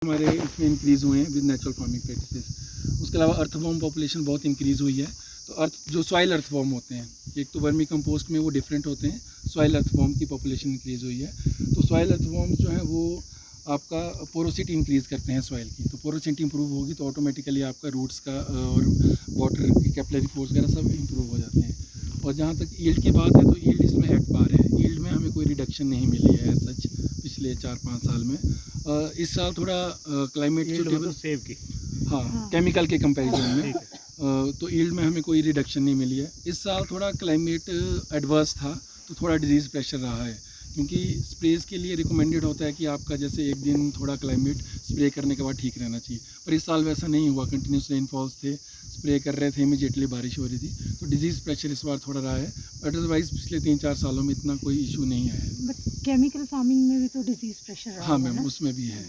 हमारे इसमें इंक्रीज़ हुए हैं विद नेचुरल फार्मिंग प्रैक्टिसेस। उसके अलावा अर्थवॉर्म पॉपुलेशन बहुत इंक्रीज़ हुई है। तो जो सॉइल अर्थवॉर्म होते हैं, एक तो वर्मी कंपोस्ट में वो डिफरेंट होते हैं, सॉइल अर्थवॉर्म की पॉपुलेशन इंक्रीज़ हुई है। तो सॉइल अर्थवॉर्म जो है वो आपका पोरोसिटी इंक्रीज़ करते हैं सॉइल की। तो पोरोसिटी इंप्रूव होगी तो ऑटोमेटिकली आपका रूट्स का और वाटर की कैपिलरी फोर्स वगैरह सब इंप्रूव हो जाते हैं। और जहाँ तक यील्ड की बात है तो यील्ड इसमें एट पार है। यील्ड में हमें कोई रिडक्शन नहीं मिली है सच पिछले 4-5 साल में। इस साल थोड़ा क्लाइमेट मतलब सेव की केमिकल के कंपैरिजन में तो यील्ड में हमें कोई रिडक्शन नहीं मिली है। इस साल थोड़ा क्लाइमेट एडवर्स था तो थोड़ा डिजीज़ प्रेशर रहा है, क्योंकि स्प्रेज के लिए रिकमेंडेड होता है कि आपका जैसे एक दिन थोड़ा क्लाइमेट स्प्रे करने के बाद ठीक रहना चाहिए, पर इस साल वैसा नहीं हुआ। कंटिन्यूस रेनफॉल्स थे, स्प्रे कर रहे थे, इमीडिएटली बारिश हो रही थी, तो डिजीज़ प्रेशर इस बार थोड़ा रहा है। अदरवाइज़ पिछले 3-4 सालों में इतना कोई इशू नहीं आया है। बट केमिकल फार्मिंग में भी तो डिजीज़ प्रेशर रहा हाँ है मैम, ना? उसमें भी है।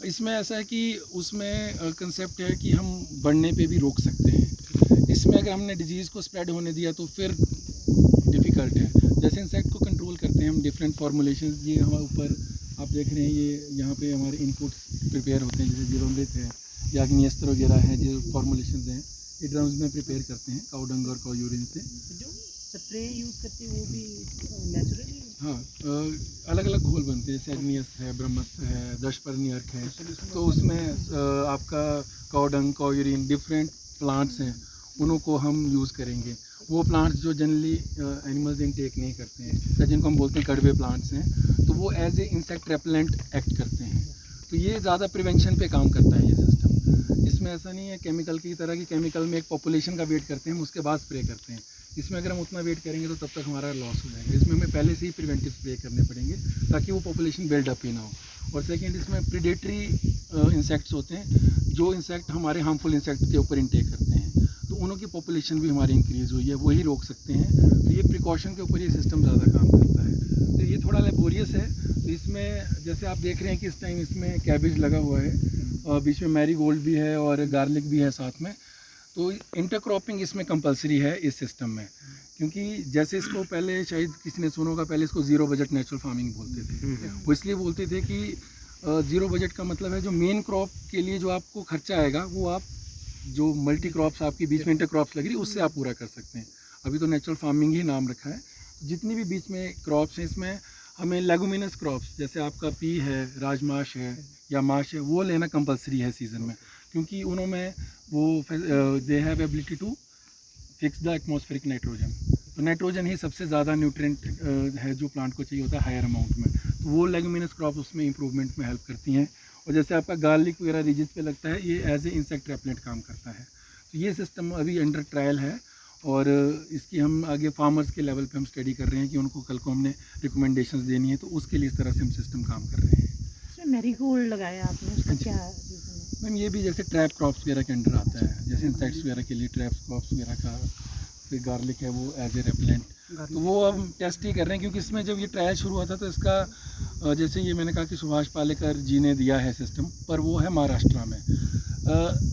इसमें ऐसा है कि उसमें कंसेप्ट है कि हम बढ़ने पे भी रोक सकते हैं। इसमें अगर हमने डिजीज़ को स्प्रेड होने दिया तो फिर डिफ़िकल्ट है। जैसे इंसेक्ट को कंट्रोल करते हैं हम डिफरेंट फार्मूलेशंस, ये हमारे ऊपर आप देख रहे हैं, ये यहाँ पे हमारे इनपुट्स प्रिपेयर होते हैं, जैसे जीवामृत है या अग्निअस्त्र वगैरह हैं, जो फार्मूलेशंस हैं ये ड्रम्स में प्रिपेयर करते हैं काऊ डंग और काऊ यूरिन से। जो स्प्रे यूज़ करते हैं वो भी नेचुरली हाँ, अलग अलग घोल बनते हैं, जैसे अग्निअस्त्र है, ब्रह्मस्त्र है, दशपर्णी अर्क है। तो उसमें आपका काऊ डंग, काऊ यूरिन, डिफरेंट प्लांट्स हैं, उनको हम यूज़ करेंगे। वो प्लांट्स जो जनरली एनिमल्स इनटेक नहीं करते हैं, या जिनको हम बोलते हैं कड़वे प्लांट्स हैं, तो वो as a insect repellent act करते हैं। तो ये ज़्यादा प्रिवेंशन पे काम करता है ये सिस्टम। इसमें ऐसा नहीं है केमिकल की तरह कि केमिकल में एक पॉपुलेशन का वेट करते हैं, हम उसके बाद स्प्रे करते हैं। इसमें अगर हम उतना वेट करेंगे तो तब तक हमारा लॉस हो जाएगा। इसमें हमें पहले से ही प्रिवेंटिव स्प्रे करने पड़ेंगे ताकि वो पॉपुलेशन बिल्डअप ही ना हो। और सेकेंड, इसमें प्रीडेटरी इंसेक्ट्स होते हैं, जो इंसेक्ट हमारे हार्मफुल इंसेक्ट के ऊपर इनटेक करते हैं, तो उनों की पॉपुलेशन भी हमारी इंक्रीज़ हुई है, वही रोक सकते हैं। तो ये प्रिकॉशन के ऊपर ये सिस्टम ज़्यादा काम करता है। तो ये थोड़ा लेबोरियस है। तो इसमें जैसे आप देख रहे हैं कि इस टाइम इसमें कैबेज लगा हुआ है, बीच में मैरीगोल्ड भी है और गार्लिक भी है साथ में। तो इंटरक्रॉपिंग इसमें कंपलसरी है इस सिस्टम में, क्योंकि जैसे इसको पहले शायद किसी ने सुना होगा, पहले इसको ज़ीरो बजट नेचुरल फार्मिंग बोलते थे। वो इसलिए बोलते थे कि ज़ीरो बजट का मतलब है जो मेन क्रॉप के लिए जो आपको खर्चा आएगा वो आप जो मल्टी क्रॉप्स आपकी बीच में इंटर क्रॉप्स लग रही उससे आप पूरा कर सकते हैं। अभी तो नेचुरल फार्मिंग ही नाम रखा है। जितनी भी बीच में क्रॉप्स हैं इसमें हमें लेगुमिनस क्रॉप्स, जैसे आपका पी है, राजमाश है या माश है, वो लेना कंपलसरी है सीज़न में, क्योंकि उनमें वो they have ability to fix the atmospheric nitrogen. तो नाइट्रोजन ही सबसे ज़्यादा न्यूट्रिएंट है जो प्लांट को चाहिए होता है हायर अमाउंट में। तो वो लेगुमिनस क्रॉप उसमें इंप्रूवमेंट में हेल्प करती हैं। और जैसे आपका गार्लिक वगैरह रीजिस पे लगता है, ये एज ए इंसेक्ट रेपेलेंट काम करता है। तो ये सिस्टम अभी अंडर ट्रायल है और इसकी हम आगे फार्मर्स के लेवल पे हम स्टडी कर रहे हैं कि उनको कल को हमने रिकमेंडेशंस देनी है, तो उसके लिए इस तरह से हम सिस्टम काम कर रहे हैं। मैरीगोल्ड लगाया आपने, उसका क्या रीज़न है? मैम ये भी जैसे ट्रैप क्रॉप्स वगैरह के अंडर आता है, जैसे इंसेक्ट्स वगैरह के लिए ट्रैप क्रॉप्स वगैरह का। फिर गार्लिक है वो एज ए रेपेलेंट, तो वो अब हम टेस्ट ही कर रहे हैं, क्योंकि इसमें जब ये ट्रायल शुरू हुआ था तो इसका जैसे ये मैंने कहा कि सुभाष पालेकर जी ने दिया है सिस्टम, पर वो है महाराष्ट्र में।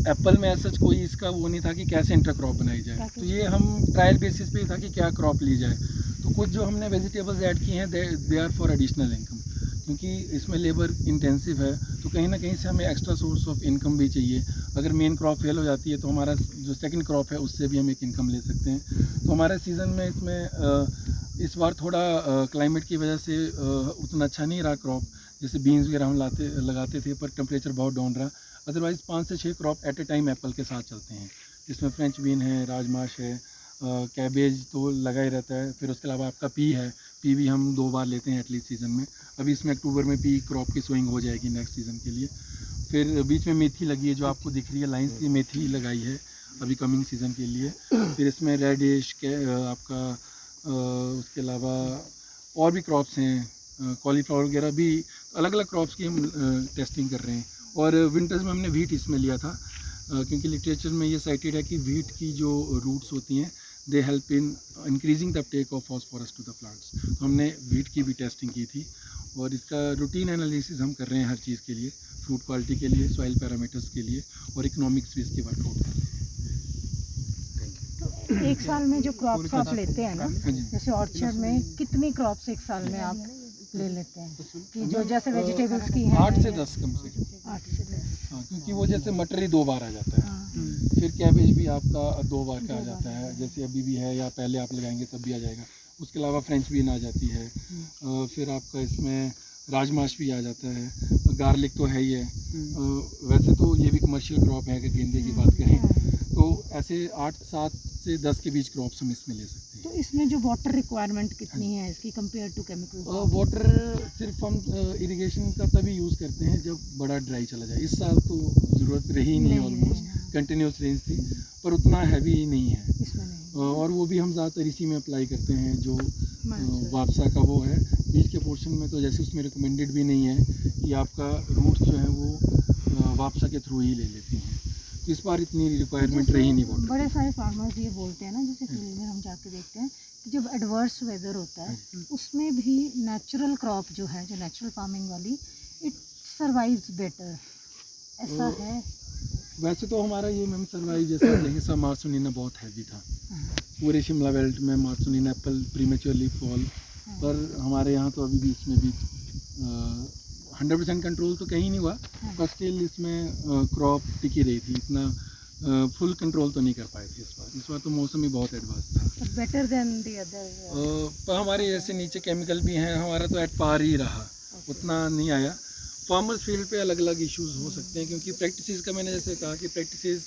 एप्पल में ऐसा कोई इसका वो नहीं था कि कैसे इंटर क्रॉप बनाई जाए, तो ये हम ट्रायल बेसिस पे ही था कि क्या क्रॉप ली जाए। तो कुछ जो हमने वेजिटेबल्स ऐड की हैं they are for additional income, क्योंकि इसमें लेबर इंटेंसिव है, तो कहीं ना कहीं से हमें एक्स्ट्रा सोर्स ऑफ इनकम भी चाहिए। अगर मेन क्रॉप फेल हो जाती है तो हमारा जो सेकंड क्रॉप है उससे भी हम एक इनकम ले सकते हैं। तो हमारे सीज़न में इसमें इस बार थोड़ा क्लाइमेट की वजह से उतना अच्छा नहीं रहा क्रॉप। जैसे बीन्स वगैरह हम लगाते थे, पर टेम्परेचर बहुत डाउन रहा। अदरवाइज़ 5 से 6 crop at a time apple के साथ चलते हैं, जिसमें फ्रेंच बीन है, राजमाश है, कैबेज तो लगा ही रहता है। फिर उसके अलावा आपका पी है, पी भी हम 2 बार लेते हैं एटलीस्ट सीज़न में। अभी इसमें अक्टूबर में पी क्रॉप की सोइंग हो जाएगी नेक्स्ट सीज़न के लिए। फिर बीच में मेथी लगी है, जो आपको दिख रही है लाइन से, मेथी लगाई है अभी कमिंग सीज़न के लिए। फिर इसमें रेडिश के आपका उसके अलावा और भी क्रॉप्स हैं, कॉलीफ्लावर वगैरह भी, अलग अलग क्रॉप्स की हम टेस्टिंग कर रहे हैं। और विंटर्स में हमने व्हीट इसमें लिया था, क्योंकि लिटरेचर में ये साइटेड है कि व्हीट की जो रूट्स होती हैं they help in increasing the uptake of phosphorus to the plants. तो हमने व्हीट की भी टेस्टिंग की थी और इसका रूटीन एनालिसिस हम कर रहे हैं हर चीज़ के लिए, फ्रूट क्वालिटी के लिए, सॉइल पैरामीटर्स के लिए, और इकोनॉमिक्स भी इसके वर्कआउट कर रहे हैं। तो एक साल में जो क्रॉप्स आप लेते हैं ना, जैसे ऑर्चर्ड में कितनी क्रॉप्स एक साल में आप ले लेते हैं कि जो जैसे वेजिटेबल्स की हैं? 8 से 10 कम से कम। 8 से 10। हाँ, क्योंकि वो जैसे मटर ही 2 बार आ जाता है, हाँ। फिर कैबेज भी आपका 2 बार का आ जाता है, जैसे अभी भी है या पहले आप लगाएंगे तब भी आ जाएगा। उसके अलावा फ्रेंच बीन आ जाती है, फिर आपका इसमें राजमाश भी आ जाता है, गार्लिक तो है ही है। वैसे तो ये भी कमर्शियल क्रॉप है, अगर गेंदे की बात करें तो ऐसे 8-7 से 10 के बीच क्रॉप्स हम इसमें ले सकते हैं। तो इसमें जो वाटर रिक्वायरमेंट कितनी है इसकी कंपेयर टू केमिकल? वाटर सिर्फ हम इरिगेशन का तभी यूज़ करते हैं जब बड़ा ड्राई चला जाए। इस साल तो ज़रूरत रही नहीं, ऑलमोस्ट कंटिन्यूस रेंज थी, पर उतना हैवी नहीं है इसमें नहीं। और वो भी हम ज़्यादातर इसी में अप्लाई करते हैं जो वापसा का वो है। बीज के पोर्शन में तो जैसे उसमें रिकमेंडेड भी नहीं है कि आपका रूट्स जो है वो वापसा के थ्रू ही ले लेती हैं, तो इस बार इतनी रिक्वायरमेंट रही नहीं वाटर। बड़े सारे फार्मर्स ये बोलते हैं ना, जैसे फील्ड में हम जाके देखते हैं कि जब एडवर्स वेदर होता है उसमें भी नेचुरल क्रॉप जो है, जो नेचुरल फार्मिंग वाली, इट सर्वाइव्स बेटर, ऐसा है? वैसे तो हमारा ये मैम सर्वाइव जैसा जैसा मार्सोनिना बहुत हैवी था, पूरे शिमला बेल्ट में मार्सोनिना एप्पल प्रीमेच्योरली फॉल, पर हमारे यहाँ तो अभी भी इसमें भी 100% कंट्रोल तो कहीं नहीं हुआ, पर स्टिल इसमें क्रॉप टिकी रही थी, इतना फुल कंट्रोल तो नहीं कर पाए थे इस बार तो मौसम ही बहुत एडवांस था। Better than the other? पर हमारे जैसे नीचे केमिकल भी हैं, हमारा तो एट पार ही रहा, उतना नहीं आया। फार्मर्स फील्ड पे अलग अलग इश्यूज हो सकते हैं, क्योंकि प्रैक्टिसेस का मैंने जैसे कहा कि प्रैक्टिसेस